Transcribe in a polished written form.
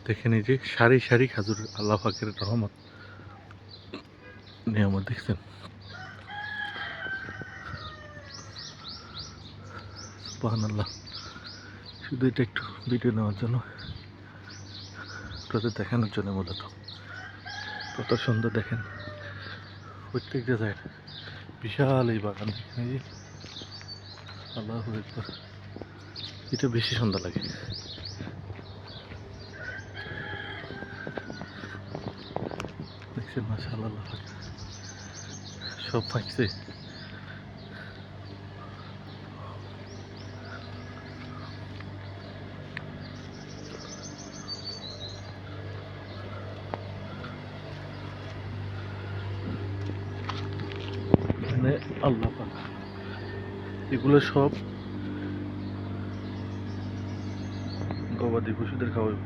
দেখেন এই যে সারি সারি খাজুর, আল্লাহ পাকের রহমত নিয়ামত দেখছেন। সুবহানাল্লাহ। শুধু এটা একটু ভিডিও নেওয়ার জন্য, আপনাদের দেখানোর জন্য মূলত। কত সুন্দর দেখেন, প্রত্যেকটা জায়গায় বিশাল এই বাগান। দেখেন এই যে আল্লাহু আকবার, এটা বেশি সুন্দর লাগে। দেখছেন মাশাআল্লাহ, সব পাইছে। মানে আল্লাহ পাক, এগুলো সব গবাদি পশুদের খাওয়াবে।